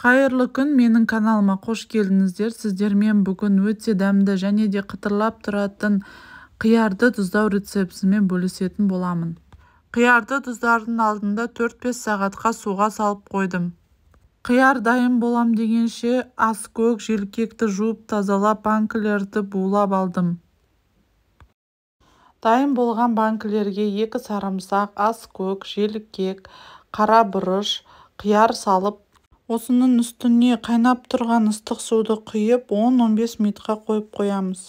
Қайырлы күн, менің каналыма қош келдіңіздер. Сіздермен бүгін өте дәмді және де қытырлап тұратын қиярды тұздау рецептімен бөлісетін боламын. Қиярды тұздардың алдында 4-5 сағатқа суға салып қойдым. Қияр дайын болам дегенше ас көк желкекті жуып тазалап банкілерді булап алдым. Дайын болған банкілерге 2 сарымсақ, ас көк, желкек, қара бұрыш, қияр салып, осының үстіне қайнап тұрған ыстық суды құйып 10-15 минутқа қойып қоямыз.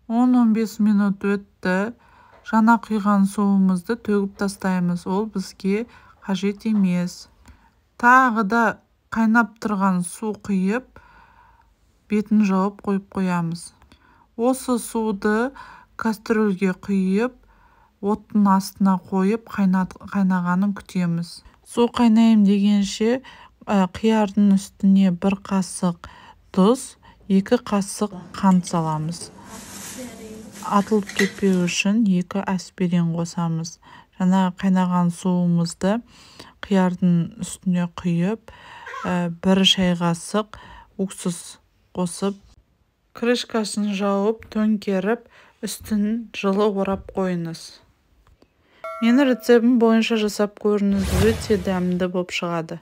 10-15 минут өтті. Жаңа құйған суымызды төгіп тастаймыз. Ол бізге қажет емес. Тағы да қайнап тұрған су құйып, бетін жауып қойып қоямыз. Осы суды кастрөлге құйып, оттың астына қойып қайнағанын күтеміз. Су қайнайым дегенше қиярдың үстіне 1 қасық тұз, 2 қасық қант саламыз. Атылып кетпеу үшін 2 аспирин қосамыз. Жаңа қайнаған суымызды қиярдың үстіне құйып, 1 шай қасық уксус қосып, крышкасын жауып, төңкеріп, үстін жылы орап қойыңыз. Менің рецептім бойынша жасап көріңіз, өте дәмді болып шығады.